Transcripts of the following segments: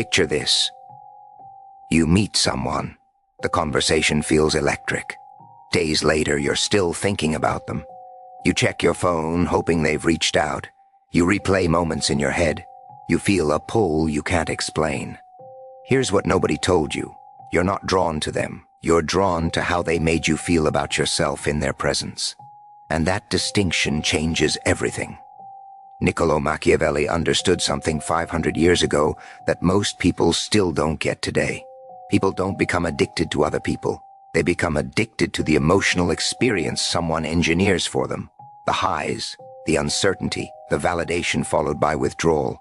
Picture this. You meet someone. The conversation feels electric. Days later, you're still thinking about them. You check your phone, hoping they've reached out. You replay moments in your head. You feel a pull you can't explain. Here's what nobody told you. You're not drawn to them. You're drawn to how they made you feel about yourself in their presence. And that distinction changes everything. Niccolo Machiavelli understood something 500 years ago that most people still don't get today. People don't become addicted to other people. They become addicted to the emotional experience someone engineers for them. The highs, the uncertainty, the validation followed by withdrawal.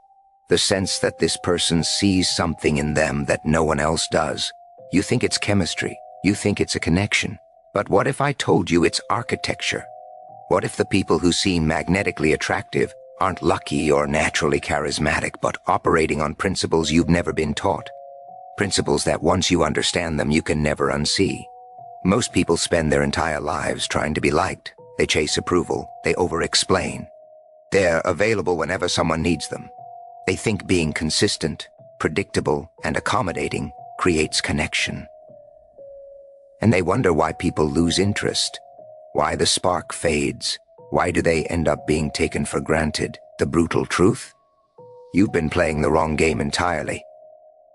The sense that this person sees something in them that no one else does. You think it's chemistry. You think it's a connection. But what if I told you it's architecture? What if the people who seem magnetically attractive aren't lucky or naturally charismatic, but operating on principles you've never been taught? Principles that once you understand them, you can never unsee. Most people spend their entire lives trying to be liked. They chase approval. They over-explain. They're available whenever someone needs them. They think being consistent, predictable, and accommodating creates connection. And they wonder why people lose interest, why the spark fades, why do they end up being taken for granted? The brutal truth? You've been playing the wrong game entirely.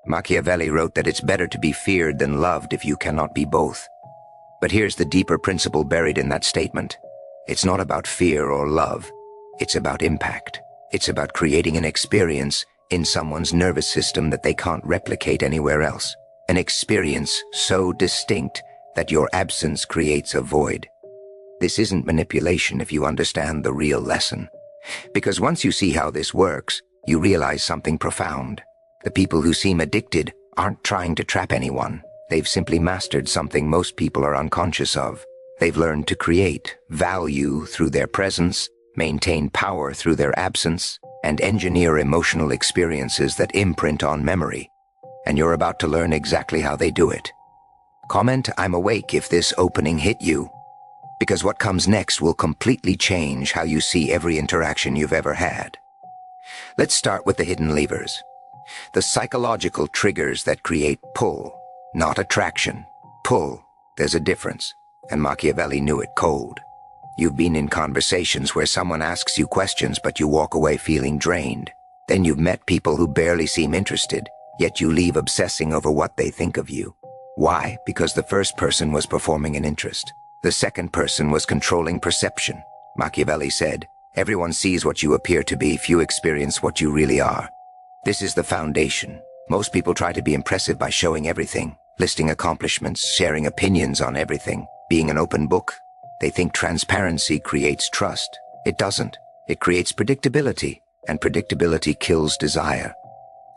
Machiavelli wrote that it's better to be feared than loved if you cannot be both. But here's the deeper principle buried in that statement. It's not about fear or love. It's about impact. It's about creating an experience in someone's nervous system that they can't replicate anywhere else. An experience so distinct that your absence creates a void. This isn't manipulation if you understand the real lesson. Because once you see how this works, you realize something profound. The people who seem addicted aren't trying to trap anyone. They've simply mastered something most people are unconscious of. They've learned to create value through their presence, maintain power through their absence, and engineer emotional experiences that imprint on memory. And you're about to learn exactly how they do it. Comment "I'm awake" if this opening hit you, because what comes next will completely change how you see every interaction you've ever had. Let's start with the hidden levers. The psychological triggers that create pull, not attraction. Pull, there's a difference, and Machiavelli knew it cold. You've been in conversations where someone asks you questions but you walk away feeling drained. Then you've met people who barely seem interested, yet you leave obsessing over what they think of you. Why? Because the first person was performing an interest. The second person was controlling perception. Machiavelli said, "Everyone sees what you appear to be, few experience what you really are." This is the foundation. Most people try to be impressive by showing everything, listing accomplishments, sharing opinions on everything, being an open book. They think transparency creates trust. It doesn't. It creates predictability, and predictability kills desire.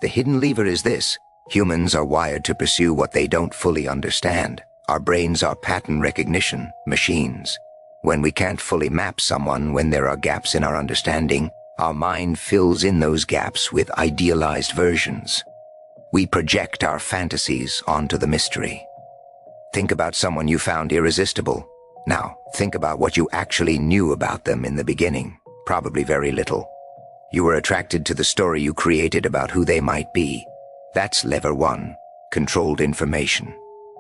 The hidden lever is this. Humans are wired to pursue what they don't fully understand. Our brains are pattern recognition machines. When we can't fully map someone, when there are gaps in our understanding, our mind fills in those gaps with idealized versions. We project our fantasies onto the mystery. Think about someone you found irresistible. Now, think about what you actually knew about them in the beginning. Probably very little. You were attracted to the story you created about who they might be. That's lever 1, controlled information.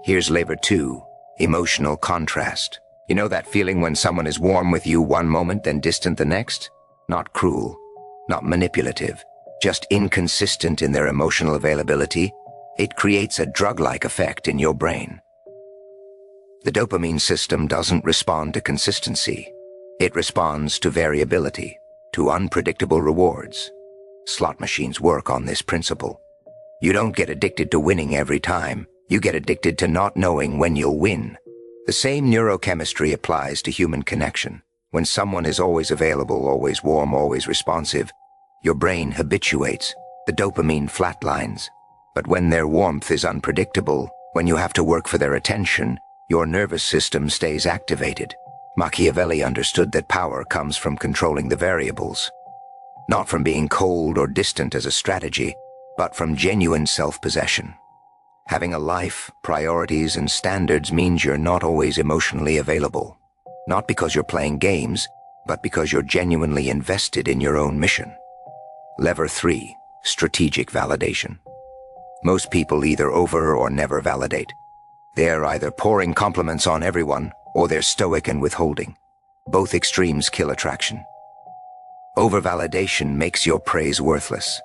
Here's lever 2, emotional contrast. You know that feeling when someone is warm with you one moment, then distant the next? Not cruel, not manipulative, just inconsistent in their emotional availability. It creates a drug-like effect in your brain. The dopamine system doesn't respond to consistency. It responds to variability, to unpredictable rewards. Slot machines work on this principle. You don't get addicted to winning every time. You get addicted to not knowing when you'll win. The same neurochemistry applies to human connection. When someone is always available, always warm, always responsive, your brain habituates. The dopamine flatlines. But when their warmth is unpredictable, when you have to work for their attention, your nervous system stays activated. Machiavelli understood that power comes from controlling the variables. Not from being cold or distant as a strategy, but from genuine self-possession. Having a life, priorities, and standards means you're not always emotionally available. Not because you're playing games, but because you're genuinely invested in your own mission. Lever 3, strategic validation. Most people either over or never validate. They're either pouring compliments on everyone, or they're stoic and withholding. Both extremes kill attraction. Over-validation makes your praise worthless.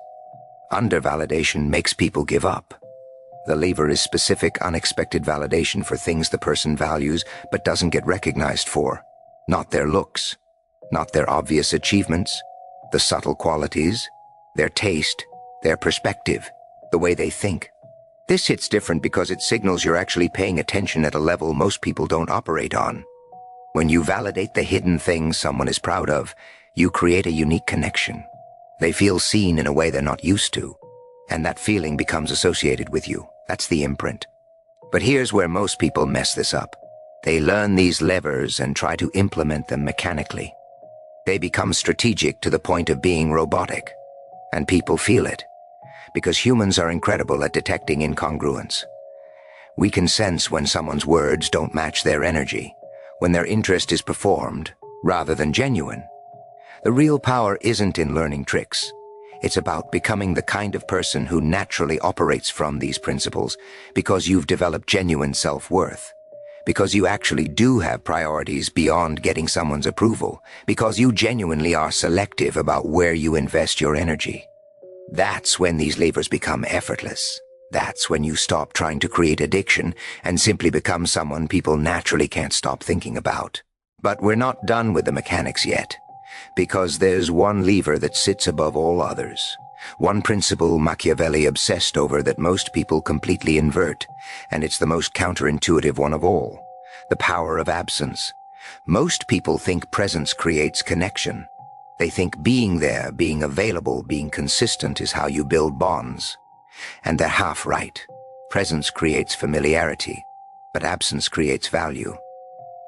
Under-validation makes people give up. The lever is specific, unexpected validation for things the person values but doesn't get recognized for. Not their looks, not their obvious achievements, the subtle qualities, their taste, their perspective, the way they think. This hits different because it signals you're actually paying attention at a level most people don't operate on. When you validate the hidden things someone is proud of, you create a unique connection. They feel seen in a way they're not used to, and that feeling becomes associated with you. That's the imprint. But here's where most people mess this up. They learn these levers and try to implement them mechanically. They become strategic to the point of being robotic, and people feel it, because humans are incredible at detecting incongruence. We can sense when someone's words don't match their energy, when their interest is performed rather than genuine. The real power isn't in learning tricks. It's about becoming the kind of person who naturally operates from these principles because you've developed genuine self-worth, because you actually do have priorities beyond getting someone's approval, because you genuinely are selective about where you invest your energy. That's when these levers become effortless. That's when you stop trying to create addiction and simply become someone people naturally can't stop thinking about. But we're not done with the mechanics yet, because there's one lever that sits above all others. One principle Machiavelli obsessed over that most people completely invert, and it's the most counterintuitive one of all: the power of absence. Most people think presence creates connection. They think being there, being available, being consistent is how you build bonds. And they're half right. Presence creates familiarity, but absence creates value.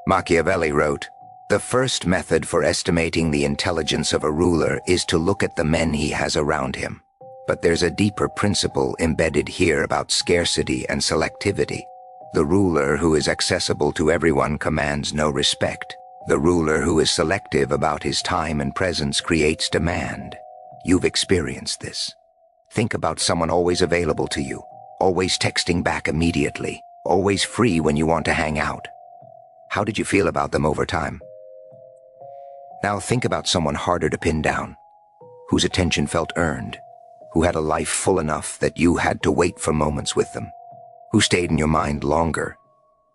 Machiavelli wrote, "The first method for estimating the intelligence of a ruler is to look at the men he has around him." But there's a deeper principle embedded here about scarcity and selectivity. The ruler who is accessible to everyone commands no respect. The ruler who is selective about his time and presence creates demand. You've experienced this. Think about someone always available to you, always texting back immediately, always free when you want to hang out. How did you feel about them over time? Now think about someone harder to pin down, whose attention felt earned, who had a life full enough that you had to wait for moments with them, who stayed in your mind longer.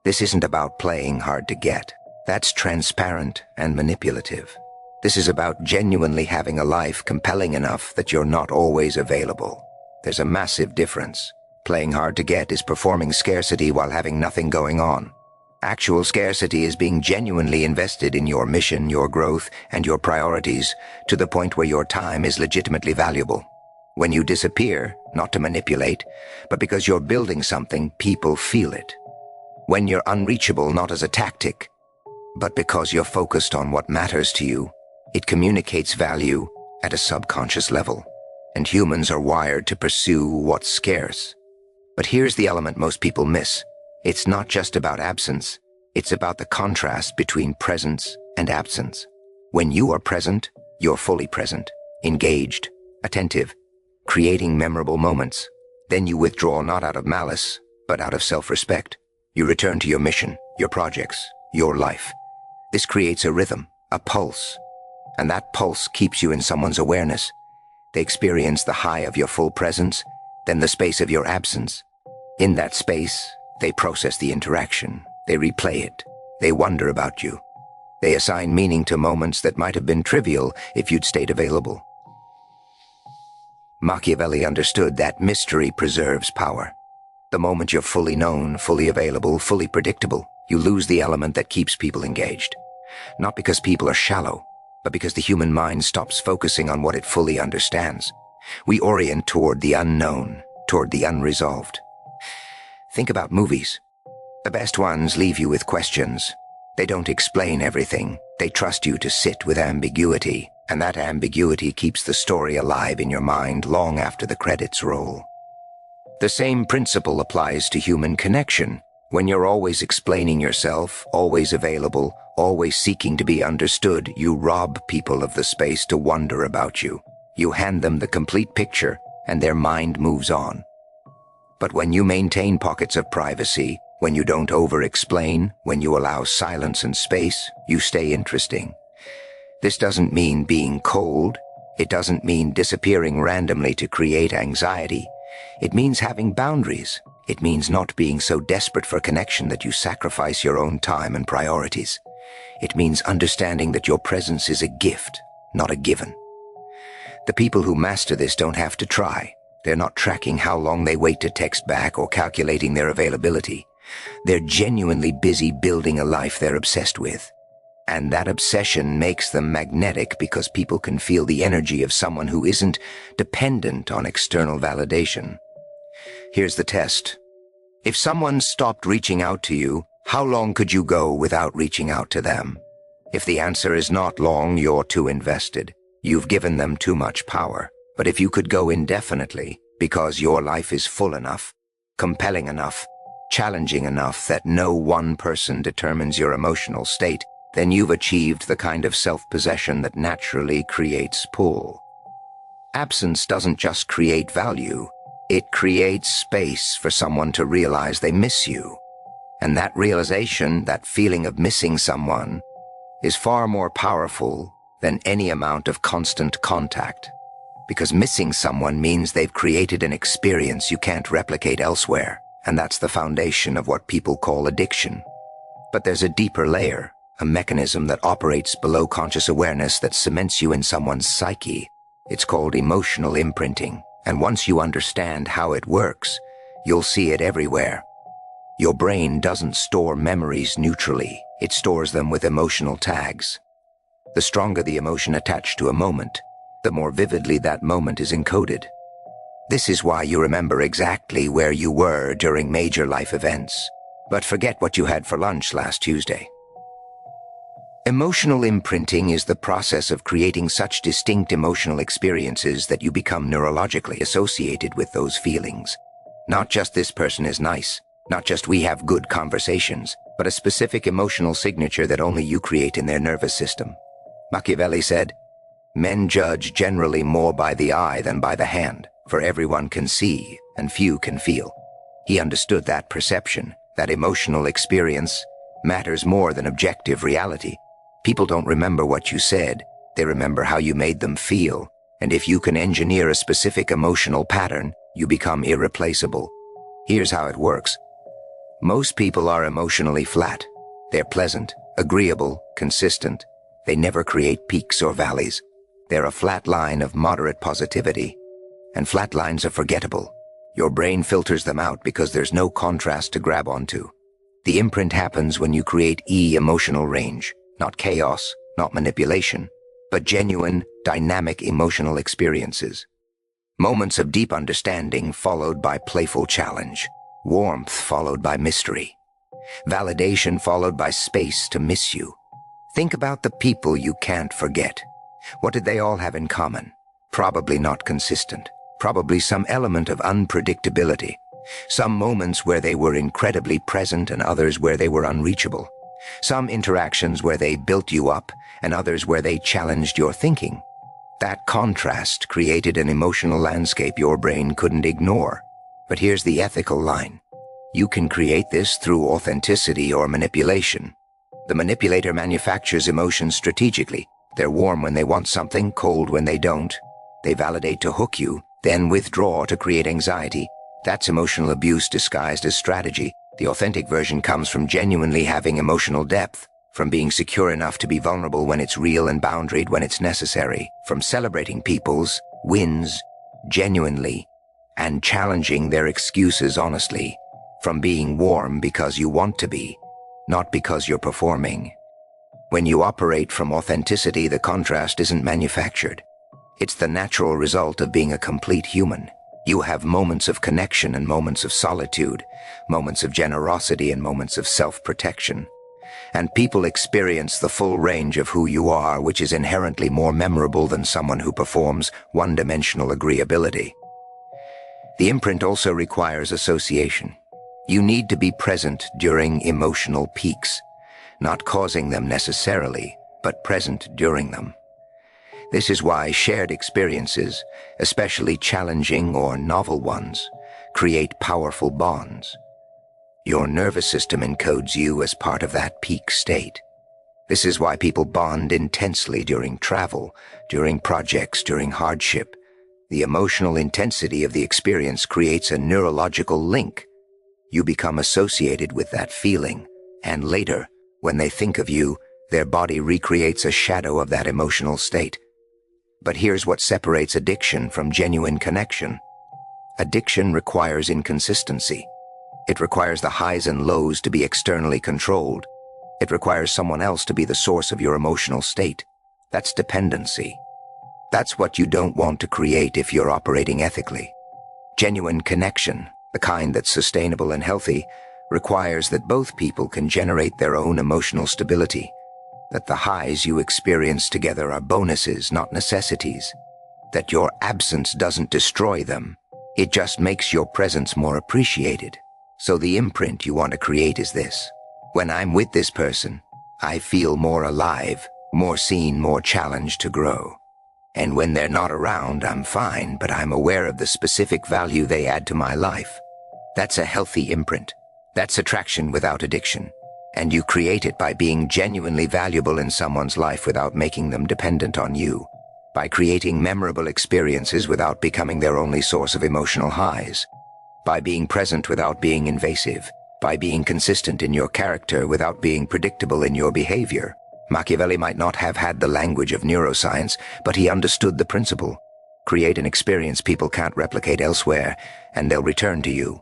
This isn't about playing hard to get. That's transparent and manipulative. This is about genuinely having a life compelling enough that you're not always available. There's a massive difference. Playing hard to get is performing scarcity while having nothing going on. Actual scarcity is being genuinely invested in your mission, your growth, and your priorities to the point where your time is legitimately valuable. When you disappear, not to manipulate, but because you're building something, people feel it. When you're unreachable, not as a tactic, but because you're focused on what matters to you, it communicates value at a subconscious level. And humans are wired to pursue what's scarce. But here's the element most people miss. It's not just about absence. It's about the contrast between presence and absence. When you are present, you're fully present, engaged, attentive, creating memorable moments. Then you withdraw not out of malice, but out of self-respect. You return to your mission, your projects, your life. This creates a rhythm, a pulse, and that pulse keeps you in someone's awareness. They experience the high of your full presence, then the space of your absence. In that space, they process the interaction, they replay it, they wonder about you. They assign meaning to moments that might have been trivial if you'd stayed available. Machiavelli understood that mystery preserves power. The moment you're fully known, fully available, fully predictable, you lose the element that keeps people engaged. Not because people are shallow, but because the human mind stops focusing on what it fully understands. We orient toward the unknown, toward the unresolved. Think about movies. The best ones leave you with questions. They don't explain everything. They trust you to sit with ambiguity, and that ambiguity keeps the story alive in your mind long after the credits roll. The same principle applies to human connection. When you're always explaining yourself, always available, always seeking to be understood, you rob people of the space to wonder about you. You hand them the complete picture, and their mind moves on. But when you maintain pockets of privacy, when you don't over-explain, when you allow silence and space, you stay interesting. This doesn't mean being cold. It doesn't mean disappearing randomly to create anxiety. It means having boundaries. It means not being so desperate for connection that you sacrifice your own time and priorities. It means understanding that your presence is a gift, not a given. The people who master this don't have to try. They're not tracking how long they wait to text back or calculating their availability. They're genuinely busy building a life they're obsessed with. And that obsession makes them magnetic because people can feel the energy of someone who isn't dependent on external validation. Here's the test. If someone stopped reaching out to you, how long could you go without reaching out to them? If the answer is not long, you're too invested. You've given them too much power. But if you could go indefinitely, because your life is full enough, compelling enough, challenging enough that no one person determines your emotional state, then you've achieved the kind of self-possession that naturally creates pull. Absence doesn't just create value, it creates space for someone to realize they miss you. And that realization, that feeling of missing someone, is far more powerful than any amount of constant contact. Because missing someone means they've created an experience you can't replicate elsewhere, and that's the foundation of what people call addiction. But there's a deeper layer, a mechanism that operates below conscious awareness that cements you in someone's psyche. It's called emotional imprinting, and once you understand how it works, you'll see it everywhere. Your brain doesn't store memories neutrally, it stores them with emotional tags. The stronger the emotion attached to a moment, the more vividly that moment is encoded. This is why you remember exactly where you were during major life events, but forget what you had for lunch last Tuesday. Emotional imprinting is the process of creating such distinct emotional experiences that you become neurologically associated with those feelings. Not just this person is nice, not just we have good conversations, but a specific emotional signature that only you create in their nervous system. Machiavelli said, "Men judge generally more by the eye than by the hand, for everyone can see and few can feel." He understood that perception, that emotional experience, matters more than objective reality. People don't remember what you said, they remember how you made them feel, and if you can engineer a specific emotional pattern, you become irreplaceable. Here's how it works. Most people are emotionally flat. They're pleasant, agreeable, consistent. They never create peaks or valleys. They're a flat line of moderate positivity. And flat lines are forgettable. Your brain filters them out because there's no contrast to grab onto. The imprint happens when you create emotional range, not chaos, not manipulation, but genuine, dynamic emotional experiences. Moments of deep understanding followed by playful challenge. Warmth followed by mystery. Validation followed by space to miss you. Think about the people you can't forget. What did they all have in common? Probably not consistent. Probably some element of unpredictability. Some moments where they were incredibly present and others where they were unreachable. Some interactions where they built you up and others where they challenged your thinking. That contrast created an emotional landscape your brain couldn't ignore. But here's the ethical line. You can create this through authenticity or manipulation. The manipulator manufactures emotions strategically. They're warm when they want something, cold when they don't. They validate to hook you, then withdraw to create anxiety. That's emotional abuse disguised as strategy. The authentic version comes from genuinely having emotional depth, from being secure enough to be vulnerable when it's real and boundaried when it's necessary, from celebrating people's wins genuinely and challenging their excuses honestly, from being warm because you want to be, not because you're performing. When you operate from authenticity, the contrast isn't manufactured. It's the natural result of being a complete human. You have moments of connection and moments of solitude, moments of generosity and moments of self-protection. And people experience the full range of who you are, which is inherently more memorable than someone who performs one-dimensional agreeability. The imprint also requires association. You need to be present during emotional peaks, not causing them necessarily, but present during them. This is why shared experiences, especially challenging or novel ones, create powerful bonds. Your nervous system encodes you as part of that peak state. This is why people bond intensely during travel, during projects, during hardship. The emotional intensity of the experience creates a neurological link. You become associated with that feeling, and later, when they think of you, their body recreates a shadow of that emotional state. But here's what separates addiction from genuine connection. Addiction requires inconsistency. It requires the highs and lows to be externally controlled. It requires someone else to be the source of your emotional state. That's dependency. That's what you don't want to create if you're operating ethically. Genuine connection, the kind that's sustainable and healthy, requires that both people can generate their own emotional stability, that the highs you experience together are bonuses, not necessities, that your absence doesn't destroy them, it just makes your presence more appreciated. So the imprint you want to create is this: when I'm with this person, I feel more alive, more seen, more challenged to grow. And when they're not around, I'm fine, but I'm aware of the specific value they add to my life. That's a healthy imprint. That's attraction without addiction. And you create it by being genuinely valuable in someone's life without making them dependent on you, by creating memorable experiences without becoming their only source of emotional highs, by being present without being invasive, by being consistent in your character without being predictable in your behavior. Machiavelli might not have had the language of neuroscience, but he understood the principle. Create an experience people can't replicate elsewhere, and they'll return to you.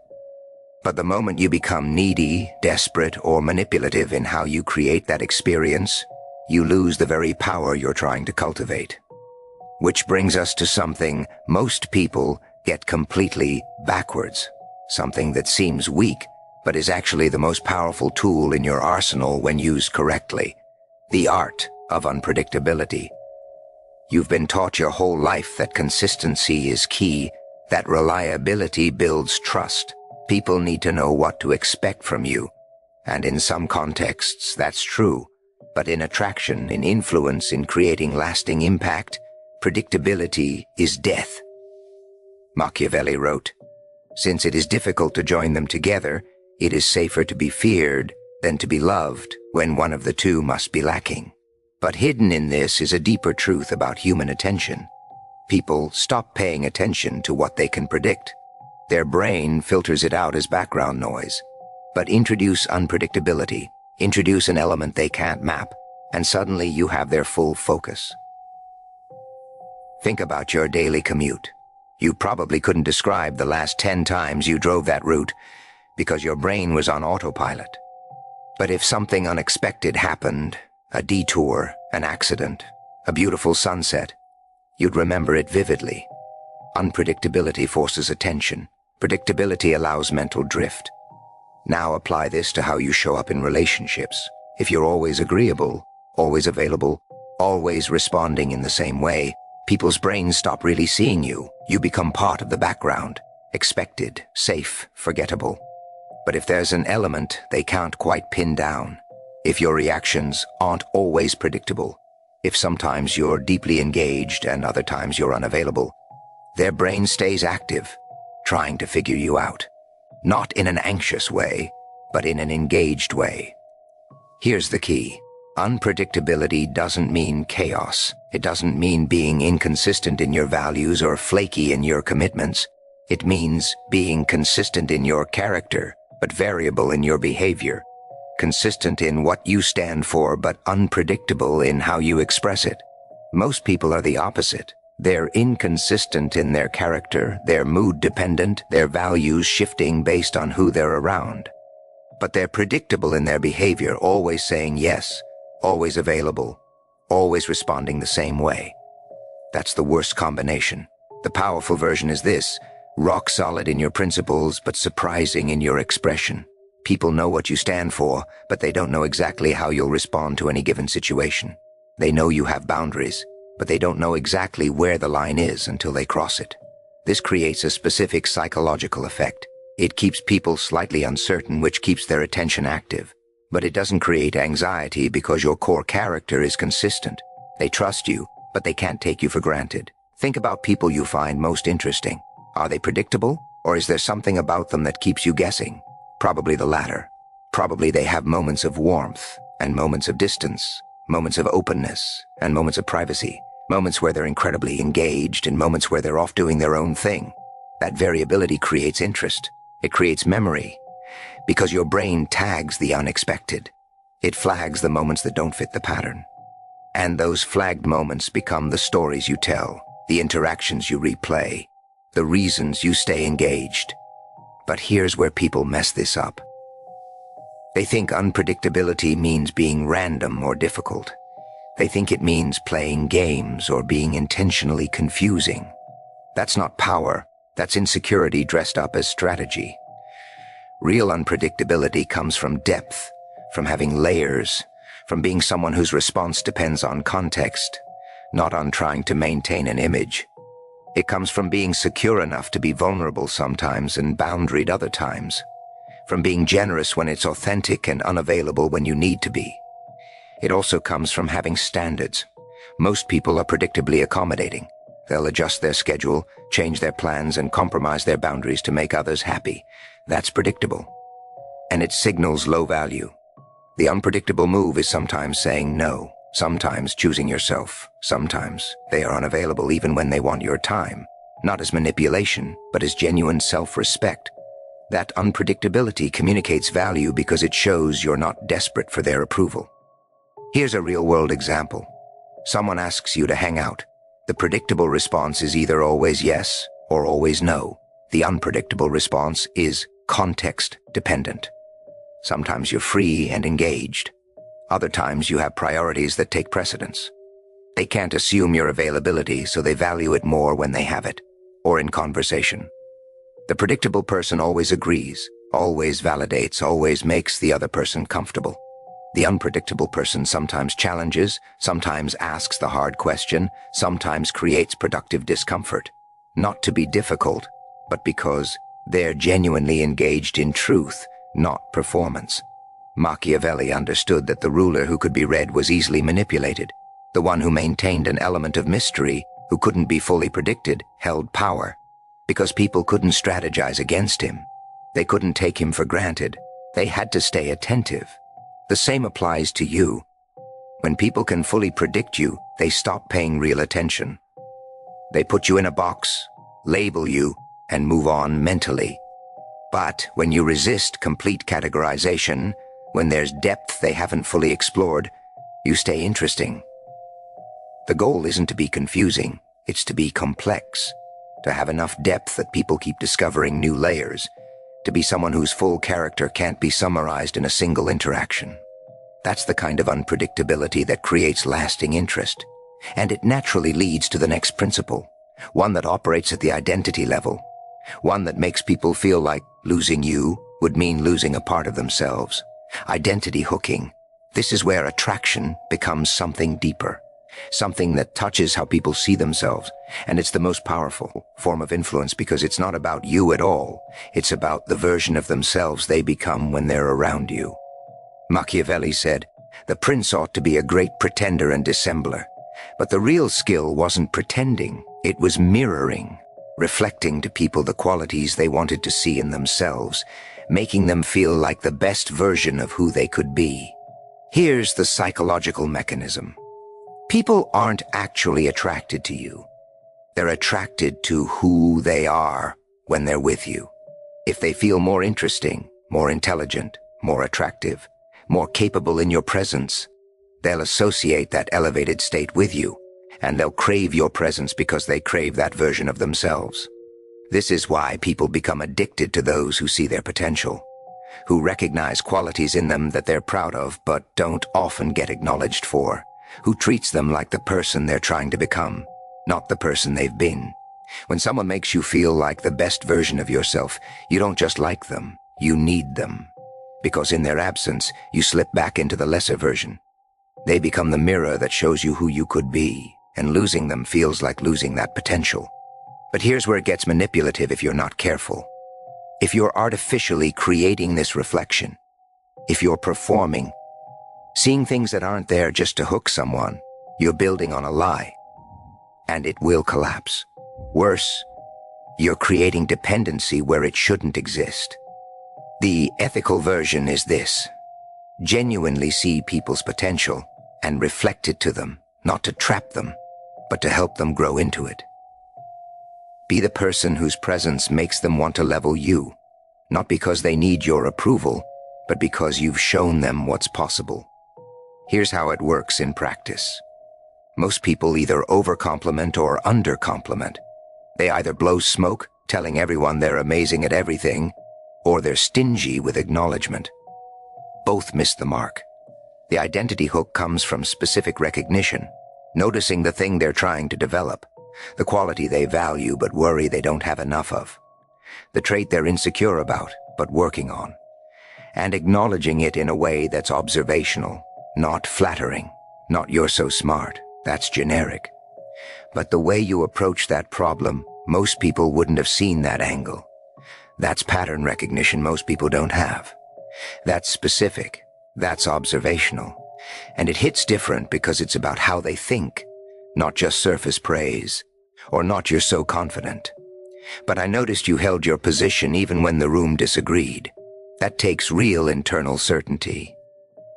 But the moment you become needy, desperate, or manipulative in how you create that experience, you lose the very power you're trying to cultivate. Which brings us to something most people get completely backwards, something that seems weak, but is actually the most powerful tool in your arsenal when used correctly: the art of unpredictability. You've been taught your whole life that consistency is key, that reliability builds trust. People need to know what to expect from you. And in some contexts, that's true. But in attraction, in influence, in creating lasting impact, predictability is death. Machiavelli wrote, "Since it is difficult to join them together, it is safer to be feared than to be loved when one of the two must be lacking." But hidden in this is a deeper truth about human attention. People stop paying attention to what they can predict. Their brain filters it out as background noise. But introduce unpredictability, introduce an element they can't map, and suddenly you have their full focus. Think about your daily commute. You probably couldn't describe the last 10 times you drove that route because your brain was on autopilot. But if something unexpected happened, a detour, an accident, a beautiful sunset, you'd remember it vividly. Unpredictability forces attention. Predictability allows mental drift. Now apply this to how you show up in relationships. If you're always agreeable, always available, always responding in the same way, people's brains stop really seeing you. You become part of the background, expected, safe, forgettable. But if there's an element they can't quite pin down, if your reactions aren't always predictable, if sometimes you're deeply engaged and other times you're unavailable, their brain stays active, trying to figure you out. Not in an anxious way, but in an engaged way. Here's the key. Unpredictability doesn't mean chaos. It doesn't mean being inconsistent in your values or flaky in your commitments. It means being consistent in your character, but variable in your behavior. Consistent in what you stand for, but unpredictable in how you express it. Most people are the opposite. They're inconsistent in their character, they're mood-dependent, their values shifting based on who they're around. But they're predictable in their behavior, always saying yes, always available, always responding the same way. That's the worst combination. The powerful version is this: rock solid in your principles, but surprising in your expression. People know what you stand for, but they don't know exactly how you'll respond to any given situation. They know you have boundaries, but they don't know exactly where the line is until they cross it. This creates a specific psychological effect. It keeps people slightly uncertain, which keeps their attention active. But it doesn't create anxiety because your core character is consistent. They trust you, but they can't take you for granted. Think about people you find most interesting. Are they predictable? Or is there something about them that keeps you guessing? Probably the latter. Probably they have moments of warmth and moments of distance, moments of openness and moments of privacy, moments where they're incredibly engaged and moments where they're off doing their own thing. That variability creates interest. It creates memory. Because your brain tags the unexpected. It flags the moments that don't fit the pattern. And those flagged moments become the stories you tell, the interactions you replay, the reasons you stay engaged. But here's where people mess this up. They think unpredictability means being random or difficult. They think it means playing games or being intentionally confusing. That's not power. That's insecurity dressed up as strategy. Real unpredictability comes from depth, from having layers, from being someone whose response depends on context, not on trying to maintain an image. It comes from being secure enough to be vulnerable sometimes and boundaried other times, from being generous when it's authentic and unavailable when you need to be. It also comes from having standards. Most people are predictably accommodating. They'll adjust their schedule, change their plans, and compromise their boundaries to make others happy. That's predictable. And it signals low value. The unpredictable move is sometimes saying no, sometimes choosing yourself, sometimes they are unavailable even when they want your time, not as manipulation, but as genuine self-respect. That unpredictability communicates value because it shows you're not desperate for their approval. Here's a real-world example. Someone asks you to hang out. The predictable response is either always yes or always no. The unpredictable response is context-dependent. Sometimes you're free and engaged. Other times you have priorities that take precedence. They can't assume your availability, so they value it more when they have it, or in conversation. The predictable person always agrees, always validates, always makes the other person comfortable. The unpredictable person sometimes challenges, sometimes asks the hard question, sometimes creates productive discomfort. Not to be difficult, but because they're genuinely engaged in truth, not performance. Machiavelli understood that the ruler who could be read was easily manipulated. The one who maintained an element of mystery, who couldn't be fully predicted, held power. Because people couldn't strategize against him. They couldn't take him for granted. They had to stay attentive. The same applies to you. When people can fully predict you, they stop paying real attention. They put you in a box, label you, and move on mentally. But when you resist complete categorization, when there's depth they haven't fully explored, you stay interesting. The goal isn't to be confusing, it's to be complex, to have enough depth that people keep discovering new layers, to be someone whose full character can't be summarized in a single interaction. That's the kind of unpredictability that creates lasting interest, and it naturally leads to the next principle, one that operates at the identity level, one that makes people feel like losing you would mean losing a part of themselves. Identity hooking. This is where attraction becomes something deeper, something that touches how people see themselves, and it's the most powerful form of influence because it's not about you at all. It's about the version of themselves they become when they're around you. Machiavelli said, "The prince ought to be a great pretender and dissembler." But the real skill wasn't pretending, it was mirroring, reflecting to people the qualities they wanted to see in themselves, making them feel like the best version of who they could be. Here's the psychological mechanism. People aren't actually attracted to you. They're attracted to who they are when they're with you. If they feel more interesting, more intelligent, more attractive, more capable in your presence, they'll associate that elevated state with you, and they'll crave your presence because they crave that version of themselves. This is why people become addicted to those who see their potential, who recognize qualities in them that they're proud of but don't often get acknowledged for, who treats them like the person they're trying to become, not the person they've been. When someone makes you feel like the best version of yourself, you don't just like them, you need them. Because in their absence, you slip back into the lesser version. They become the mirror that shows you who you could be, and losing them feels like losing that potential. But here's where it gets manipulative if you're not careful. If you're artificially creating this reflection, if you're performing, seeing things that aren't there just to hook someone, you're building on a lie. And it will collapse. Worse, You're creating dependency where it shouldn't exist. The ethical version is this: genuinely see people's potential and reflect it to them, not to trap them, but to help them grow into it. Be the person whose presence makes them want to level you, not because they need your approval, but because you've shown them what's possible. Here's how it works in practice. Most people either overcompliment or undercompliment. They either blow smoke, telling everyone they're amazing at everything, or they're stingy with acknowledgement. Both miss the mark. The identity hook comes from specific recognition, noticing the thing they're trying to develop, the quality they value but worry they don't have enough of, the trait they're insecure about but working on, and acknowledging it in a way that's observational, not flattering, not "you're so smart," that's generic. But the way you approach that problem, most people wouldn't have seen that angle. That's pattern recognition most people don't have. That's specific, that's observational, and it hits different because it's about how they think, not just surface praise, or not "you're so confident." But I noticed you held your position even when the room disagreed. That takes real internal certainty.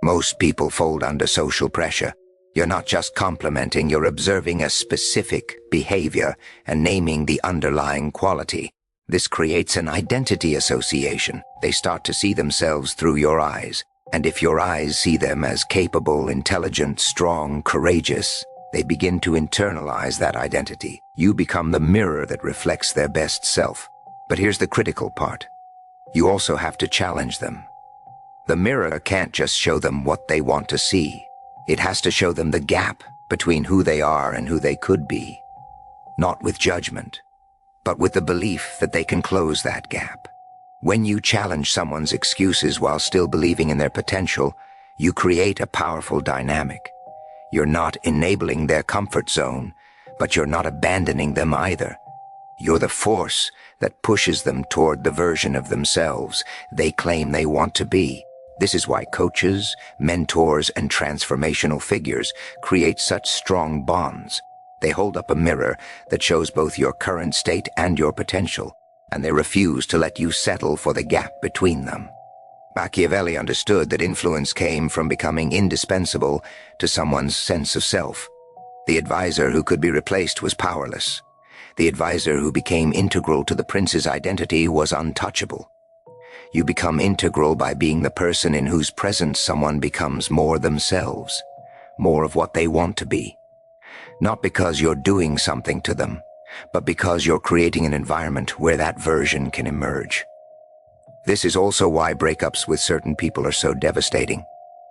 Most people fold under social pressure. You're not just complimenting, you're observing a specific behavior and naming the underlying quality. This creates an identity association. They start to see themselves through your eyes. And if your eyes see them as capable, intelligent, strong, courageous, they begin to internalize that identity. You become the mirror that reflects their best self. But here's the critical part. You also have to challenge them. The mirror can't just show them what they want to see. It has to show them the gap between who they are and who they could be. Not with judgment, but with the belief that they can close that gap. When you challenge someone's excuses while still believing in their potential, you create a powerful dynamic. You're not enabling their comfort zone, but you're not abandoning them either. You're the force that pushes them toward the version of themselves they claim they want to be. This is why coaches, mentors, and transformational figures create such strong bonds. They hold up a mirror that shows both your current state and your potential, and they refuse to let you settle for the gap between them. Machiavelli understood that influence came from becoming indispensable to someone's sense of self. The advisor who could be replaced was powerless. The advisor who became integral to the prince's identity was untouchable. You become integral by being the person in whose presence someone becomes more themselves, more of what they want to be. Not because you're doing something to them, but because you're creating an environment where that version can emerge. This is also why breakups with certain people are so devastating.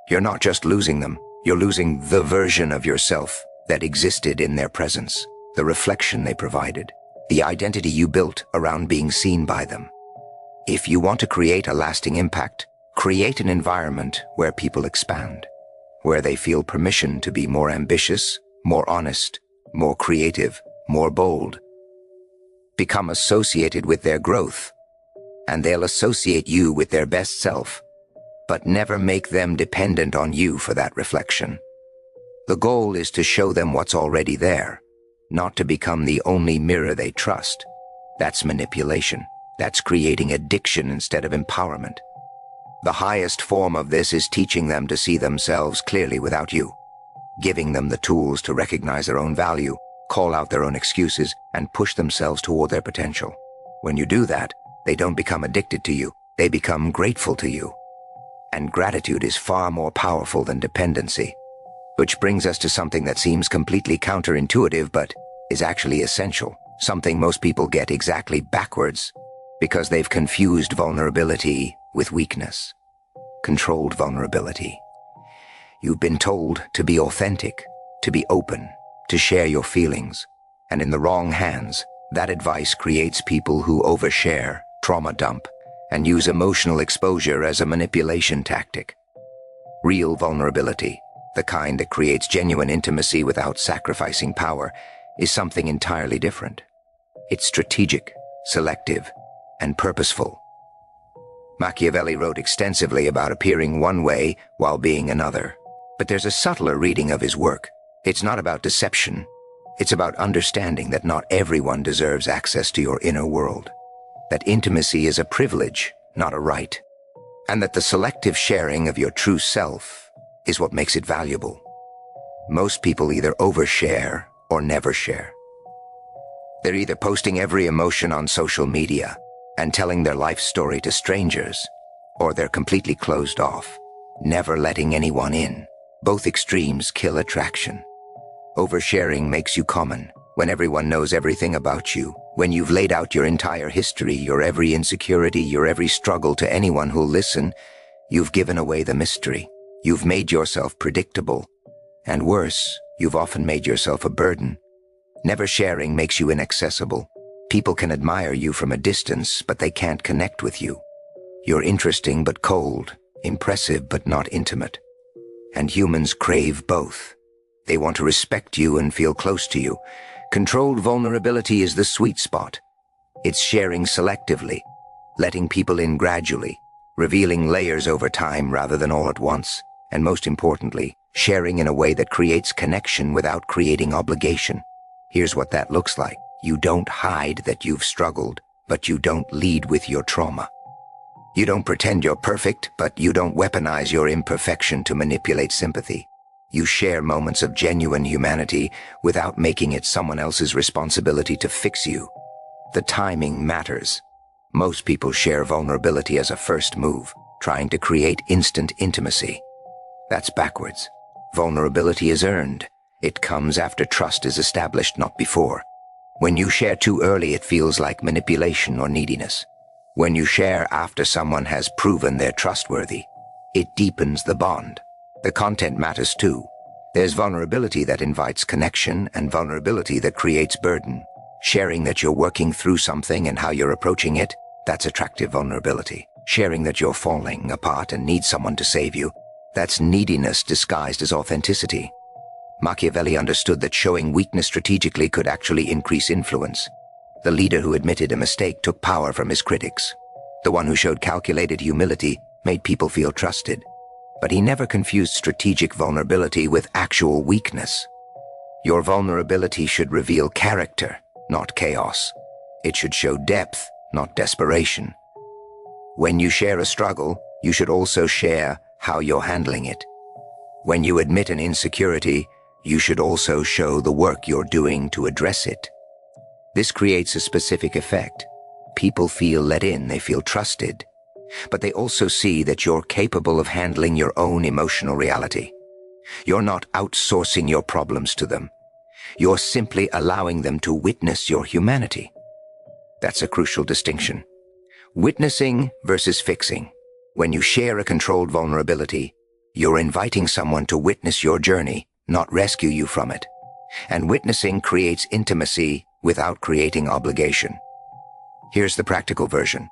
You're not just losing them, you're losing the version of yourself that existed in their presence, the reflection they provided, the identity you built around being seen by them. If you want to create a lasting impact, create an environment where people expand, where they feel permission to be more ambitious, more honest, more creative, more bold. Become associated with their growth, and they'll associate you with their best self, but never make them dependent on you for that reflection. The goal is to show them what's already there, not to become the only mirror they trust. That's manipulation. That's creating addiction instead of empowerment. The highest form of this is teaching them to see themselves clearly without you, giving them the tools to recognize their own value, call out their own excuses, and push themselves toward their potential. When you do that, they don't become addicted to you, they become grateful to you. And gratitude is far more powerful than dependency. Which brings us to something that seems completely counterintuitive but is actually essential, something most people get exactly backwards because they've confused vulnerability with weakness. Controlled vulnerability. You've been told to be authentic, to be open, to share your feelings, and in the wrong hands, that advice creates people who overshare, trauma dump, and use emotional exposure as a manipulation tactic. Real vulnerability, the kind that creates genuine intimacy without sacrificing power, is something entirely different. It's strategic, selective, and purposeful. Machiavelli wrote extensively about appearing one way while being another. But there's a subtler reading of his work. It's not about deception. It's about understanding that not everyone deserves access to your inner world, that intimacy is a privilege, not a right, and that the selective sharing of your true self is what makes it valuable. Most people either overshare or never share. They're either posting every emotion on social media and telling their life story to strangers, or they're completely closed off, never letting anyone in. Both extremes kill attraction. Oversharing makes you common, when everyone knows everything about you, when you've laid out your entire history, your every insecurity, your every struggle to anyone who'll listen. You've given away the mystery. You've made yourself predictable. And worse, you've often made yourself a burden. Never sharing makes you inaccessible. People can admire you from a distance, but they can't connect with you. You're interesting but cold, impressive but not intimate. And humans crave both. They want to respect you and feel close to you. Controlled vulnerability is the sweet spot. It's sharing selectively, letting people in gradually, revealing layers over time rather than all at once, and most importantly, sharing in a way that creates connection without creating obligation. Here's what that looks like. You don't hide that you've struggled, but you don't lead with your trauma. You don't pretend you're perfect, but you don't weaponize your imperfection to manipulate sympathy. You share moments of genuine humanity without making it someone else's responsibility to fix you. The timing matters. Most people share vulnerability as a first move, trying to create instant intimacy. That's backwards. Vulnerability is earned. It comes after trust is established, not before. When you share too early, it feels like manipulation or neediness. When you share after someone has proven they're trustworthy, it deepens the bond. The content matters too. There's vulnerability that invites connection and vulnerability that creates burden. Sharing that you're working through something and how you're approaching it, that's attractive vulnerability. Sharing that you're falling apart and need someone to save you, that's neediness disguised as authenticity. Machiavelli understood that showing weakness strategically could actually increase influence. The leader who admitted a mistake took power from his critics. The one who showed calculated humility made people feel trusted. But he never confused strategic vulnerability with actual weakness. Your vulnerability should reveal character, not chaos. It should show depth, not desperation. When you share a struggle, you should also share how you're handling it. When you admit an insecurity, you should also show the work you're doing to address it. This creates a specific effect. People feel let in, they feel trusted. But they also see that you're capable of handling your own emotional reality. You're not outsourcing your problems to them. You're simply allowing them to witness your humanity. That's a crucial distinction. Witnessing versus fixing. When you share a controlled vulnerability, you're inviting someone to witness your journey, not rescue you from it. And witnessing creates intimacy without creating obligation. Here's the practical version.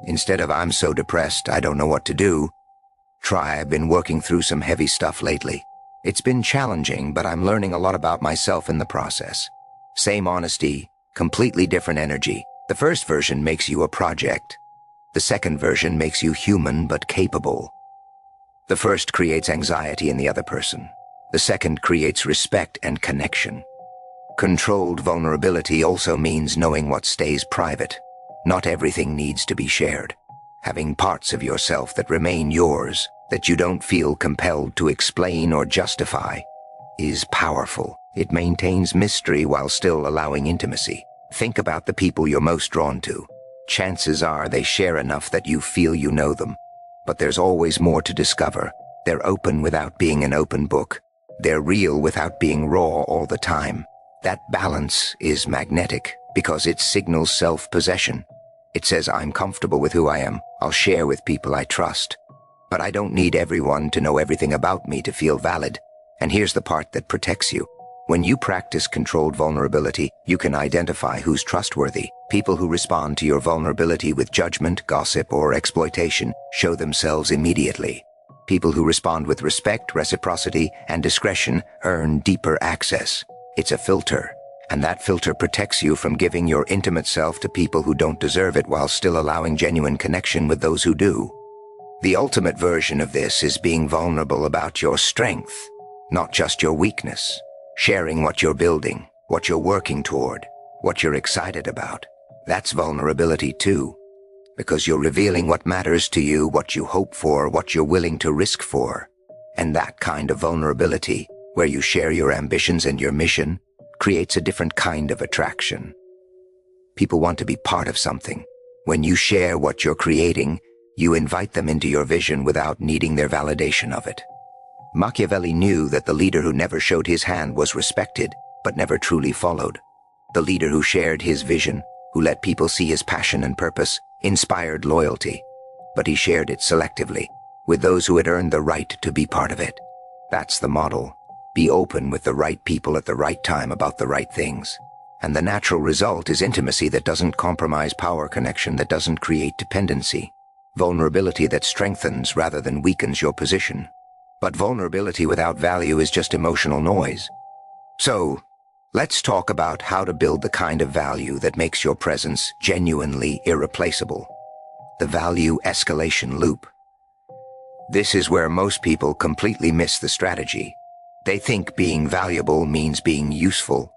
Instead of "I'm so depressed, I don't know what to do," try "I've been working through some heavy stuff lately. It's been challenging, but I'm learning a lot about myself in the process." Same honesty, completely different energy. The first version makes you a project. The second version makes you human but capable. The first creates anxiety in the other person. The second creates respect and connection. Controlled vulnerability also means knowing what stays private. Not everything needs to be shared. Having parts of yourself that remain yours, that you don't feel compelled to explain or justify, is powerful. It maintains mystery while still allowing intimacy. Think about the people you're most drawn to. Chances are they share enough that you feel you know them. But there's always more to discover. They're open without being an open book. They're real without being raw all the time. That balance is magnetic because it signals self-possession. It says, "I'm comfortable with who I am. I'll share with people I trust. But I don't need everyone to know everything about me to feel valid." And here's the part that protects you. When you practice controlled vulnerability, you can identify who's trustworthy. People who respond to your vulnerability with judgment, gossip, or exploitation show themselves immediately. People who respond with respect, reciprocity, and discretion earn deeper access. It's a filter. And that filter protects you from giving your intimate self to people who don't deserve it while still allowing genuine connection with those who do. The ultimate version of this is being vulnerable about your strength, not just your weakness. Sharing what you're building, what you're working toward, what you're excited about. That's vulnerability too, because you're revealing what matters to you, what you hope for, what you're willing to risk for. And that kind of vulnerability, where you share your ambitions and your mission, creates a different kind of attraction. People want to be part of something. When you share what you're creating, you invite them into your vision without needing their validation of it. Machiavelli knew that the leader who never showed his hand was respected, but never truly followed. The leader who shared his vision, who let people see his passion and purpose, inspired loyalty. But he shared it selectively, with those who had earned the right to be part of it. That's the model. Be open with the right people at the right time about the right things. And the natural result is intimacy that doesn't compromise power connection, that doesn't create dependency. Vulnerability that strengthens rather than weakens your position. But vulnerability without value is just emotional noise. So, let's talk about how to build the kind of value that makes your presence genuinely irreplaceable. The value escalation loop. This is where most people completely miss the strategy. They think being valuable means being useful.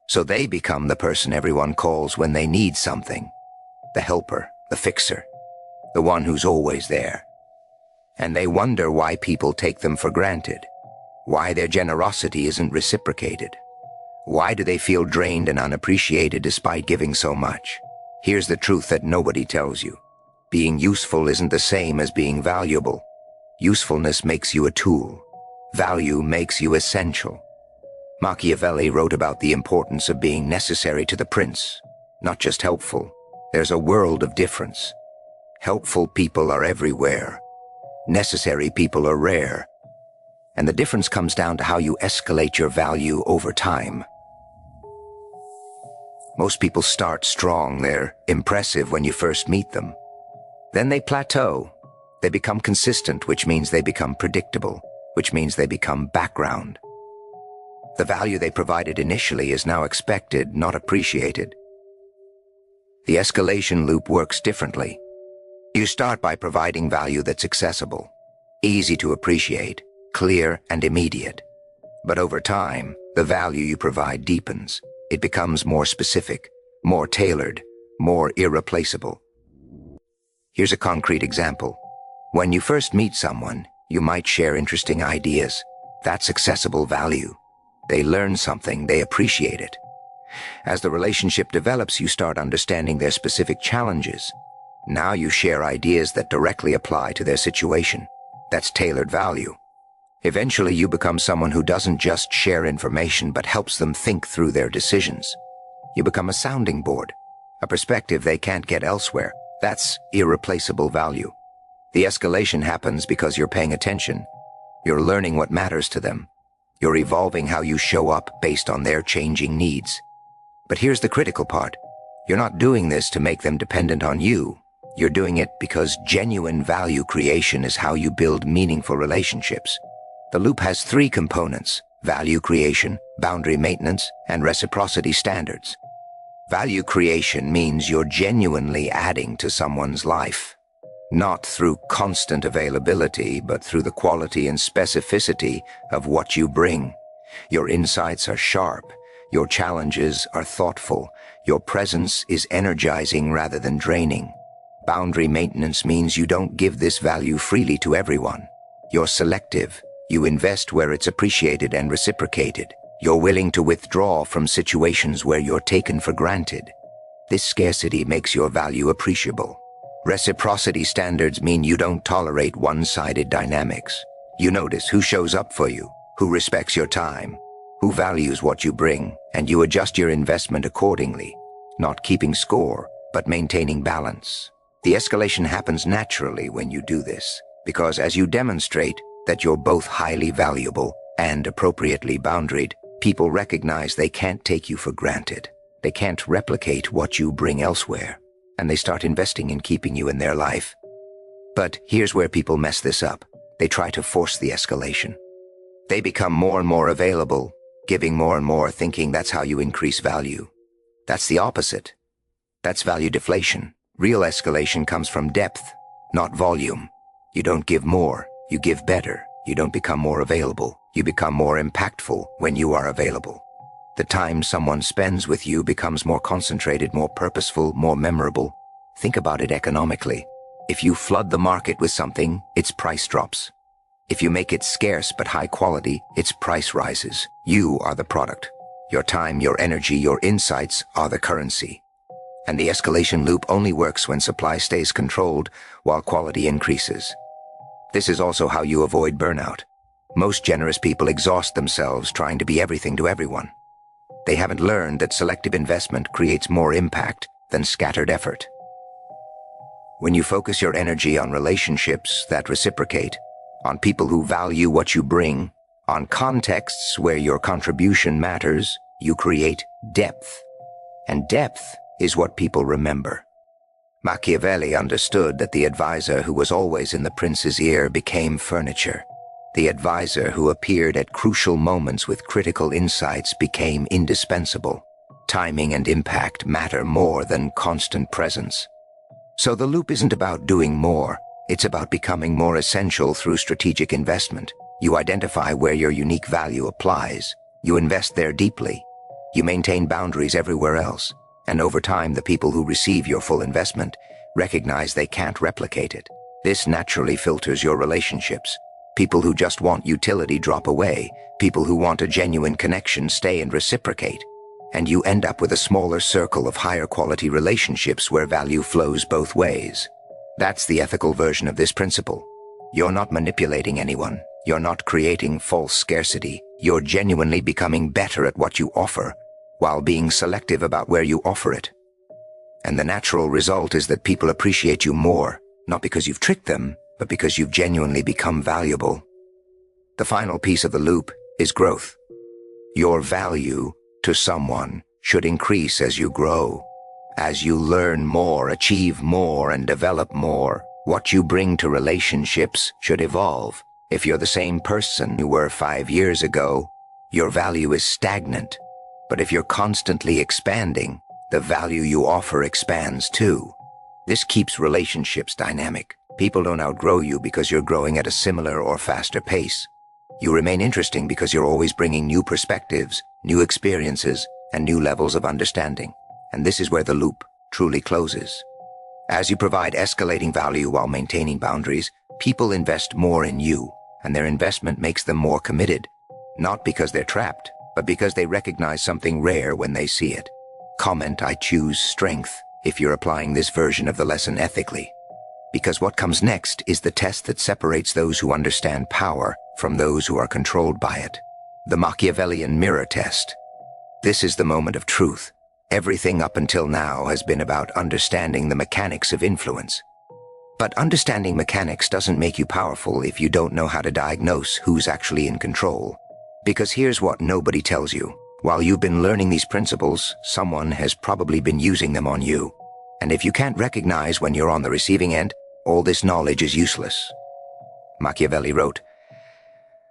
So they become the person everyone calls when they need something. The helper, the fixer, the one who's always there. And they wonder why people take them for granted, why their generosity isn't reciprocated. Why do they feel drained and unappreciated despite giving so much? Here's the truth that nobody tells you. Being useful isn't the same as being valuable. Usefulness makes you a tool. Value makes you essential. Machiavelli wrote about the importance of being necessary to the prince, not just helpful. There's a world of difference. Helpful people are everywhere. Necessary people are rare. And the difference comes down to how you escalate your value over time. Most people start strong. They're impressive when you first meet them. Then they plateau. They become consistent, which means they become predictable, which means they become background. The value they provided initially is now expected, not appreciated. The escalation loop works differently. You start by providing value that's accessible, easy to appreciate, clear and immediate. But over time, the value you provide deepens. It becomes more specific, more tailored, more irreplaceable. Here's a concrete example. When you first meet someone, you might share interesting ideas. That's accessible value. They learn something, they appreciate it. As the relationship develops, you start understanding their specific challenges. Now you share ideas that directly apply to their situation. That's tailored value. Eventually you become someone who doesn't just share information but helps them think through their decisions. You become a sounding board, a perspective they can't get elsewhere. That's irreplaceable value. The escalation happens because you're paying attention. You're learning what matters to them. You're evolving how you show up based on their changing needs. But here's the critical part. You're not doing this to make them dependent on you. You're doing it because genuine value creation is how you build meaningful relationships. The loop has 3 components: value creation, boundary maintenance, and reciprocity standards. Value creation means you're genuinely adding to someone's life. Not through constant availability, but through the quality and specificity of what you bring. Your insights are sharp. Your challenges are thoughtful. Your presence is energizing rather than draining. Boundary maintenance means you don't give this value freely to everyone. You're selective. You invest where it's appreciated and reciprocated. You're willing to withdraw from situations where you're taken for granted. This scarcity makes your value appreciable. Reciprocity standards mean you don't tolerate one-sided dynamics. You notice who shows up for you, who respects your time, who values what you bring, and you adjust your investment accordingly, not keeping score, but maintaining balance. The escalation happens naturally when you do this, because as you demonstrate that you're both highly valuable and appropriately boundaried, people recognize they can't take you for granted. They can't replicate what you bring elsewhere, and they start investing in keeping you in their life. But here's where people mess this up. They try to force the escalation. They become more and more available, giving more and more, thinking that's how you increase value. That's the opposite. That's value deflation. Real escalation comes from depth, not volume. You don't give more, you give better. You don't become more available. You become more impactful when you are available. The time someone spends with you becomes more concentrated, more purposeful, more memorable. Think about it economically. If you flood the market with something, its price drops. If you make it scarce but high quality, its price rises. You are the product. Your time, your energy, your insights are the currency. And the escalation loop only works when supply stays controlled while quality increases. This is also how you avoid burnout. Most generous people exhaust themselves trying to be everything to everyone. They haven't learned that selective investment creates more impact than scattered effort. When you focus your energy on relationships that reciprocate, on people who value what you bring, on contexts where your contribution matters, you create depth. And depth is what people remember. Machiavelli understood that the advisor who was always in the prince's ear became furniture. The advisor who appeared at crucial moments with critical insights became indispensable. Timing and impact matter more than constant presence. So the loop isn't about doing more. It's about becoming more essential through strategic investment. You identify where your unique value applies. You invest there deeply. You maintain boundaries everywhere else. And over time, the people who receive your full investment recognize they can't replicate it. This naturally filters your relationships. People who just want utility drop away. People who want a genuine connection stay and reciprocate. And you end up with a smaller circle of higher quality relationships where value flows both ways. That's the ethical version of this principle. You're not manipulating anyone. You're not creating false scarcity. You're genuinely becoming better at what you offer, while being selective about where you offer it. And the natural result is that people appreciate you more, not because you've tricked them, but because you've genuinely become valuable. The final piece of the loop is growth. Your value to someone should increase as you grow. As you learn more, achieve more, and develop more, what you bring to relationships should evolve. If you're the same person you were 5 years ago, your value is stagnant. But if you're constantly expanding, the value you offer expands too. This keeps relationships dynamic. People don't outgrow you because you're growing at a similar or faster pace. You remain interesting because you're always bringing new perspectives, new experiences, and new levels of understanding. And this is where the loop truly closes. As you provide escalating value while maintaining boundaries, people invest more in you, and their investment makes them more committed, not because they're trapped, but because they recognize something rare when they see it. Comment, I choose strength, if you're applying this version of the lesson ethically. Because what comes next is the test that separates those who understand power from those who are controlled by it. The Machiavellian mirror test. This is the moment of truth. Everything up until now has been about understanding the mechanics of influence. But understanding mechanics doesn't make you powerful if you don't know how to diagnose who's actually in control. Because here's what nobody tells you. While you've been learning these principles, someone has probably been using them on you. And if you can't recognize when you're on the receiving end, all this knowledge is useless. Machiavelli wrote,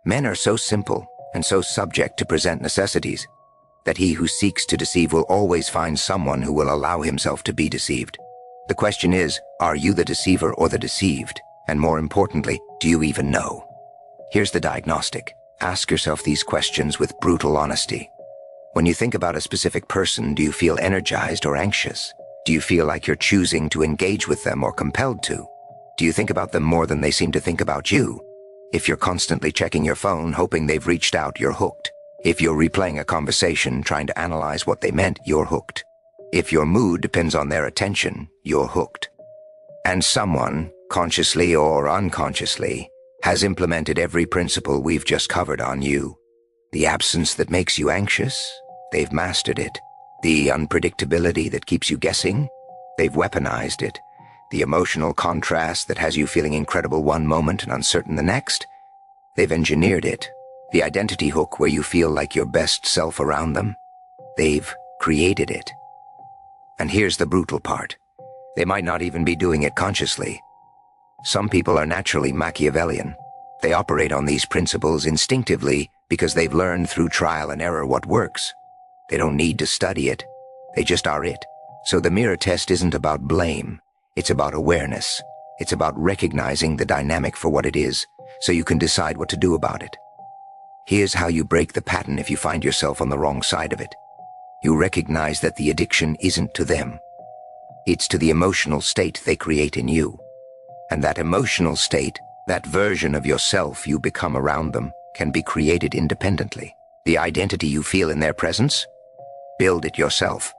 "Men are so simple and so subject to present necessities that he who seeks to deceive will always find someone who will allow himself to be deceived. The question is, are you the deceiver or the deceived? And more importantly, do you even know?" Here's the diagnostic. Ask yourself these questions with brutal honesty. When you think about a specific person, do you feel energized or anxious? Do you feel like you're choosing to engage with them or compelled to? Do you think about them more than they seem to think about you? If you're constantly checking your phone, hoping they've reached out, you're hooked. If you're replaying a conversation, trying to analyze what they meant, you're hooked. If your mood depends on their attention, you're hooked. And someone, consciously or unconsciously, has implemented every principle we've just covered on you. The absence that makes you anxious, they've mastered it. The unpredictability that keeps you guessing, they've weaponized it. The emotional contrast that has you feeling incredible one moment and uncertain the next, they've engineered it. The identity hook where you feel like your best self around them, they've created it. And here's the brutal part. They might not even be doing it consciously. Some people are naturally Machiavellian. They operate on these principles instinctively because they've learned through trial and error what works. They don't need to study it. They just are it. So the mirror test isn't about blame. It's about awareness. It's about recognizing the dynamic for what it is, so you can decide what to do about it. Here's how you break the pattern if you find yourself on the wrong side of it. You recognize that the addiction isn't to them. It's to the emotional state they create in you. And that emotional state, that version of yourself you become around them, can be created independently. The identity you feel in their presence? Build it yourself.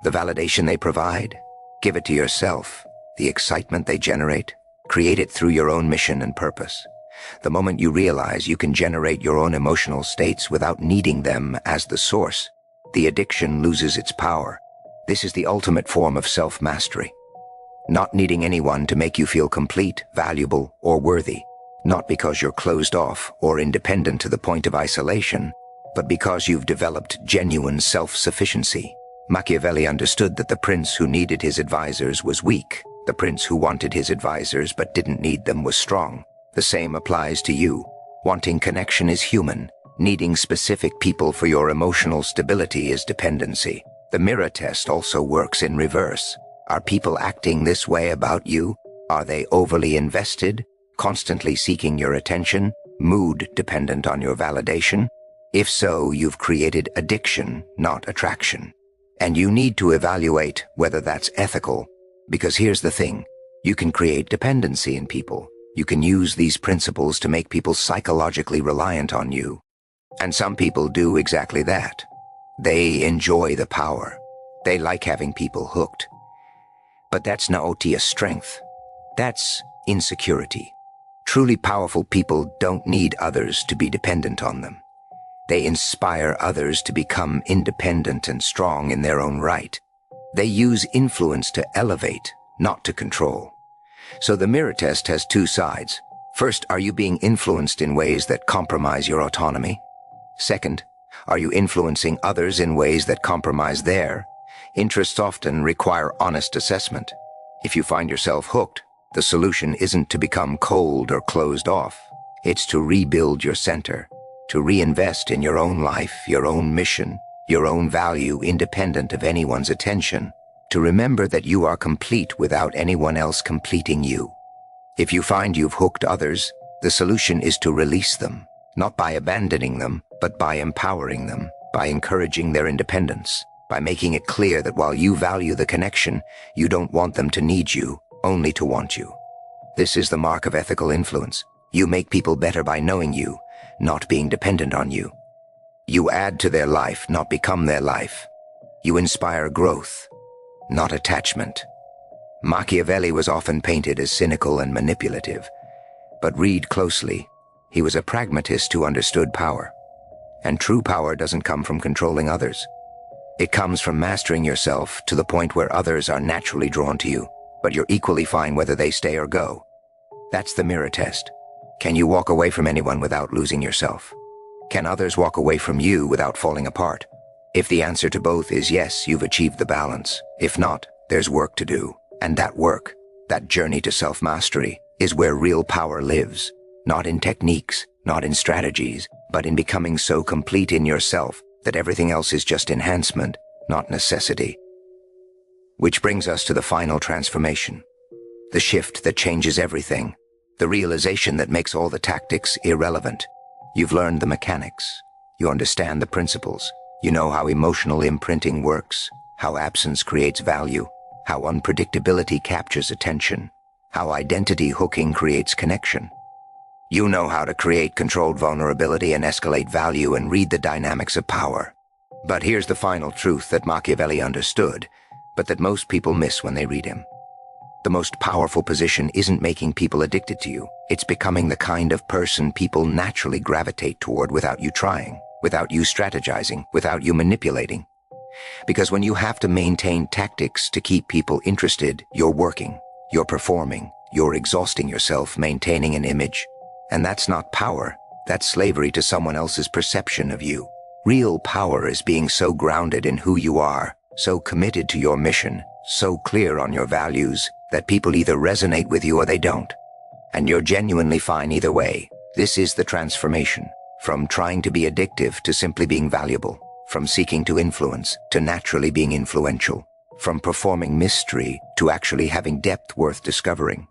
The validation they provide? Give it to yourself. The excitement they generate? Create it through your own mission and purpose. The moment you realize you can generate your own emotional states without needing them as the source, the addiction loses its power. This is the ultimate form of self-mastery. Not needing anyone to make you feel complete, valuable, or worthy. Not because you're closed off or independent to the point of isolation, but because you've developed genuine self-sufficiency. Machiavelli understood that the prince who needed his advisors was weak. The prince who wanted his advisors but didn't need them was strong. The same applies to you. Wanting connection is human. Needing specific people for your emotional stability is dependency. The mirror test also works in reverse. Are people acting this way about you? Are they overly invested, constantly seeking your attention, mood dependent on your validation? If so, you've created addiction, not attraction. And you need to evaluate whether that's ethical. Because here's the thing, you can create dependency in people. You can use these principles to make people psychologically reliant on you. And some people do exactly that. They enjoy the power. They like having people hooked. But that's not a strength. That's insecurity. Truly powerful people don't need others to be dependent on them. They inspire others to become independent and strong in their own right. They use influence to elevate, not to control. So the mirror test has two sides. First, are you being influenced in ways that compromise your autonomy? Second, are you influencing others in ways that compromise their? Interests often require honest assessment. If you find yourself hooked, the solution isn't to become cold or closed off. It's to rebuild your center, to reinvest in your own life, your own mission, your own value independent of anyone's attention, to remember that you are complete without anyone else completing you. If you find you've hooked others, the solution is to release them, not by abandoning them, but by empowering them, by encouraging their independence, by making it clear that while you value the connection, you don't want them to need you, only to want you. This is the mark of ethical influence. You make people better by knowing you, not being dependent on you. You add to their life, not become their life. You inspire growth, not attachment. Machiavelli was often painted as cynical and manipulative, but read closely. He was a pragmatist who understood power. And true power doesn't come from controlling others. It comes from mastering yourself to the point where others are naturally drawn to you, but you're equally fine whether they stay or go. That's the mirror test. Can you walk away from anyone without losing yourself? Can others walk away from you without falling apart? If the answer to both is yes, you've achieved the balance. If not, there's work to do. And that work, that journey to self-mastery, is where real power lives. Not in techniques, not in strategies, but in becoming so complete in yourself that everything else is just enhancement, not necessity. Which brings us to the final transformation. The shift that changes everything. The realization that makes all the tactics irrelevant. You've learned the mechanics. You understand the principles. You know how emotional imprinting works, how absence creates value, how unpredictability captures attention, how identity hooking creates connection. You know how to create controlled vulnerability and escalate value and read the dynamics of power. But here's the final truth that Machiavelli understood, but that most people miss when they read him. The most powerful position isn't making people addicted to you. It's becoming the kind of person people naturally gravitate toward without you trying, without you strategizing, without you manipulating. Because when you have to maintain tactics to keep people interested, you're working, you're performing, you're exhausting yourself maintaining an image. And that's not power, that's slavery to someone else's perception of you. Real power is being so grounded in who you are, so committed to your mission, so clear on your values, that people either resonate with you or they don't. And you're genuinely fine either way. This is the transformation, from trying to be addictive to simply being valuable, from seeking to influence to naturally being influential, from performing mystery to actually having depth worth discovering.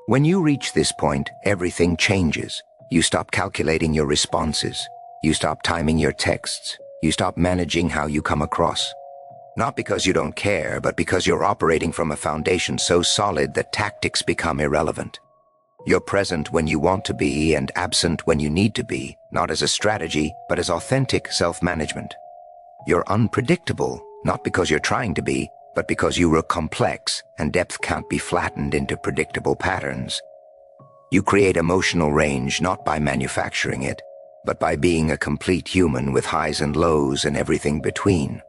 When you reach this point, everything changes. You stop calculating your responses. You stop timing your texts. You stop managing how you come across. Not because you don't care, but because you're operating from a foundation so solid that tactics become irrelevant. You're present when you want to be and absent when you need to be, not as a strategy, but as authentic self-management. You're unpredictable, not because you're trying to be, but because you are complex and depth can't be flattened into predictable patterns. You create emotional range not by manufacturing it, but by being a complete human with highs and lows and everything between.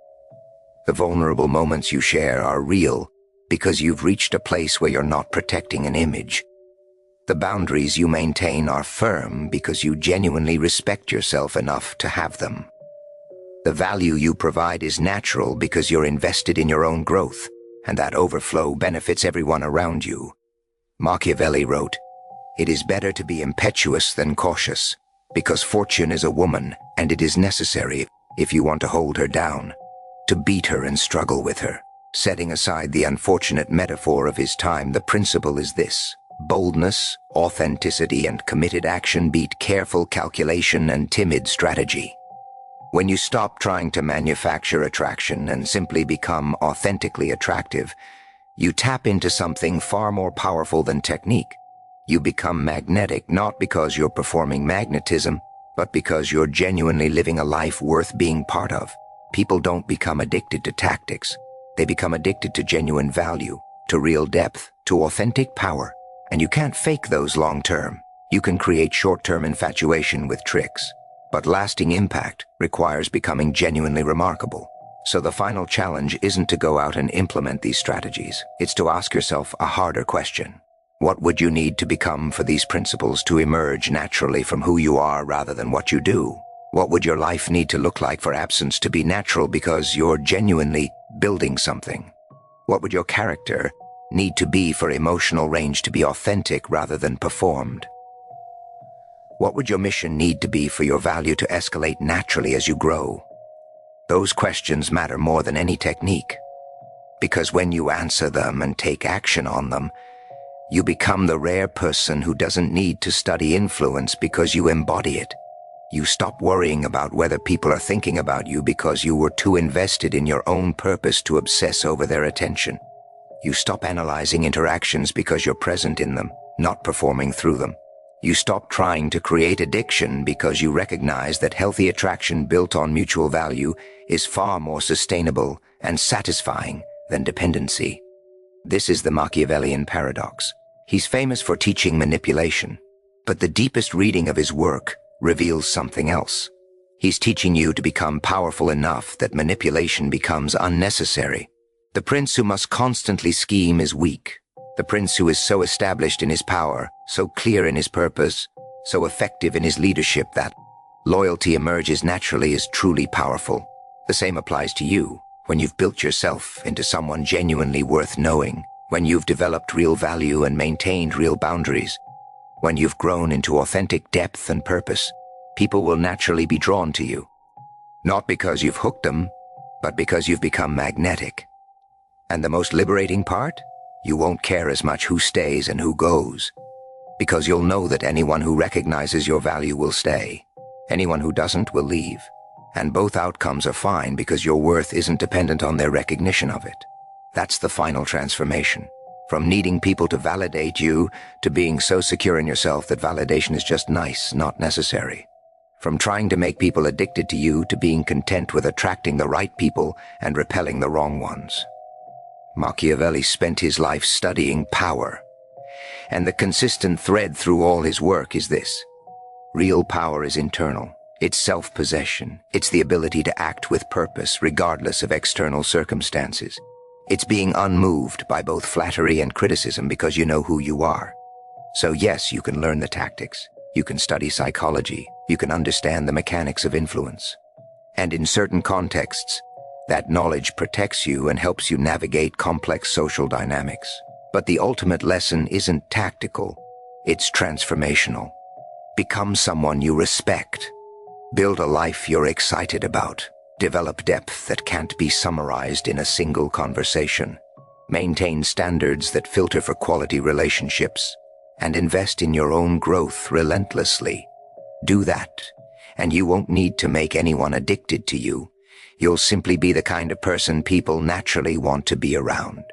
The vulnerable moments you share are real because you've reached a place where you're not protecting an image. The boundaries you maintain are firm because you genuinely respect yourself enough to have them. The value you provide is natural because you're invested in your own growth, and that overflow benefits everyone around you. Machiavelli wrote, "It is better to be impetuous than cautious, because fortune is a woman, and it is necessary, if you want to hold her down, to beat her and struggle with her." Setting aside the unfortunate metaphor of his time, the principle is this: boldness, authenticity, and committed action beat careful calculation and timid strategy. When you stop trying to manufacture attraction and simply become authentically attractive, you tap into something far more powerful than technique. You become magnetic not because you're performing magnetism, but because you're genuinely living a life worth being part of. People don't become addicted to tactics. They become addicted to genuine value, to real depth, to authentic power. And you can't fake those long term. You can create short-term infatuation with tricks. But lasting impact requires becoming genuinely remarkable. So the final challenge isn't to go out and implement these strategies. It's to ask yourself a harder question. What would you need to become for these principles to emerge naturally from who you are rather than what you do? What would your life need to look like for absence to be natural because you're genuinely building something? What would your character need to be for emotional range to be authentic rather than performed? What would your mission need to be for your value to escalate naturally as you grow? Those questions matter more than any technique, because when you answer them and take action on them, you become the rare person who doesn't need to study influence because you embody it. You stop worrying about whether people are thinking about you because you were too invested in your own purpose to obsess over their attention. You stop analyzing interactions because you're present in them, not performing through them. You stop trying to create addiction because you recognize that healthy attraction built on mutual value is far more sustainable and satisfying than dependency. This is the Machiavellian paradox. He's famous for teaching manipulation, but the deepest reading of his work reveals something else. He's teaching you to become powerful enough that manipulation becomes unnecessary. The prince who must constantly scheme is weak. The prince who is so established in his power, so clear in his purpose, so effective in his leadership that loyalty emerges naturally is truly powerful. The same applies to you. When you've built yourself into someone genuinely worth knowing, when you've developed real value and maintained real boundaries, when you've grown into authentic depth and purpose, people will naturally be drawn to you. Not because you've hooked them, but because you've become magnetic. And the most liberating part? You won't care as much who stays and who goes, because you'll know that anyone who recognizes your value will stay. Anyone who doesn't will leave. And both outcomes are fine because your worth isn't dependent on their recognition of it. That's the final transformation. From needing people to validate you to being so secure in yourself that validation is just nice, not necessary. From trying to make people addicted to you to being content with attracting the right people and repelling the wrong ones. Machiavelli spent his life studying power, and the consistent thread through all his work is this: real power is internal. It's self-possession. It's the ability to act with purpose regardless of external circumstances. It's being unmoved by both flattery and criticism because you know who you are. So yes, you can learn the tactics. You can study psychology. You can understand the mechanics of influence. And in certain contexts, that knowledge protects you and helps you navigate complex social dynamics. But the ultimate lesson isn't tactical. It's transformational. Become someone you respect. Build a life you're excited about. Develop depth that can't be summarized in a single conversation. Maintain standards that filter for quality relationships. and invest in your own growth relentlessly. Do that, and you won't need to make anyone addicted to you. You'll simply be the kind of person people naturally want to be around.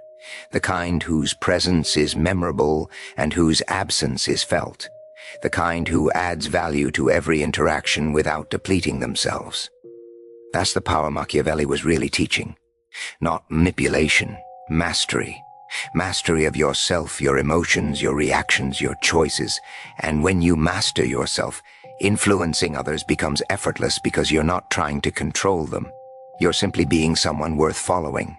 The kind whose presence is memorable and whose absence is felt. The kind who adds value to every interaction without depleting themselves. That's the power Machiavelli was really teaching. Not manipulation, mastery. Mastery of yourself, your emotions, your reactions, your choices. And when you master yourself, influencing others becomes effortless because you're not trying to control them. You're simply being someone worth following.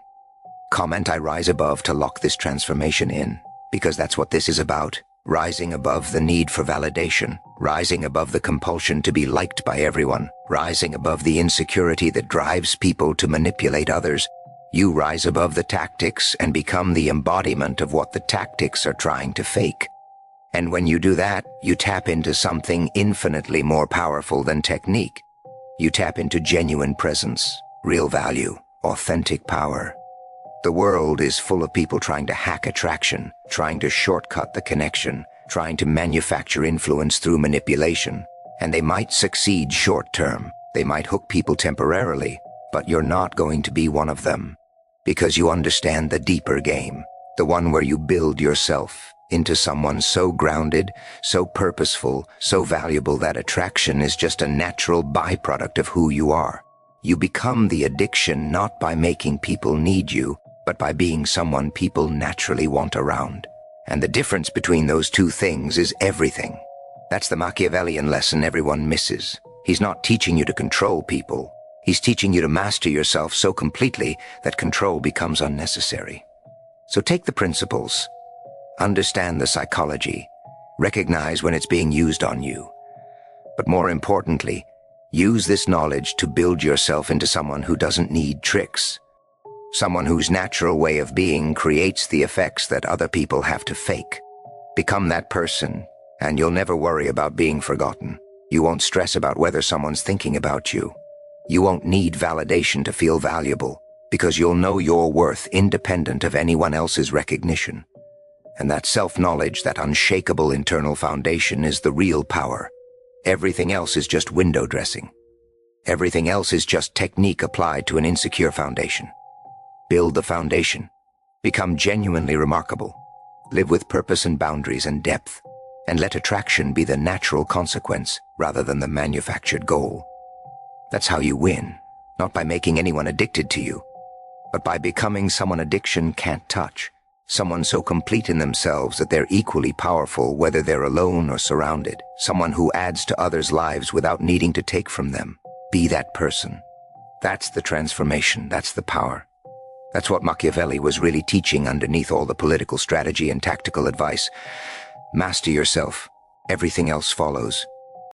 Comment I rise above to lock this transformation in, because that's what this is about. Rising above the need for validation, rising above the compulsion to be liked by everyone, rising above the insecurity that drives people to manipulate others. You rise above the tactics and become the embodiment of what the tactics are trying to fake. And when you do that, you tap into something infinitely more powerful than technique. You tap into genuine presence, real value, authentic power. The world is full of people trying to hack attraction, trying to shortcut the connection, trying to manufacture influence through manipulation. And they might succeed short-term. They might hook people temporarily, but you're not going to be one of them. Because you understand the deeper game, the one where you build yourself into someone so grounded, so purposeful, so valuable that attraction is just a natural byproduct of who you are. You become the addiction not by making people need you, but by being someone people naturally want around. And the difference between those two things is everything. That's the Machiavellian lesson everyone misses. He's not teaching you to control people. He's teaching you to master yourself so completely that control becomes unnecessary. So take the principles, understand the psychology, recognize when it's being used on you. But more importantly, use this knowledge to build yourself into someone who doesn't need tricks. Someone whose natural way of being creates the effects that other people have to fake. Become that person, and you'll never worry about being forgotten. You won't stress about whether someone's thinking about you. You won't need validation to feel valuable, because you'll know your worth independent of anyone else's recognition. And that self-knowledge, that unshakable internal foundation, is the real power. Everything else is just window dressing. Everything else is just technique applied to an insecure foundation. Build the foundation. Become genuinely remarkable. Live with purpose and boundaries and depth. And let attraction be the natural consequence rather than the manufactured goal. That's how you win, not by making anyone addicted to you, but by becoming someone addiction can't touch. Someone so complete in themselves that they're equally powerful whether they're alone or surrounded. Someone who adds to others' lives without needing to take from them. Be that person. That's the transformation. That's the power. That's what Machiavelli was really teaching underneath all the political strategy and tactical advice. Master yourself. Everything else follows.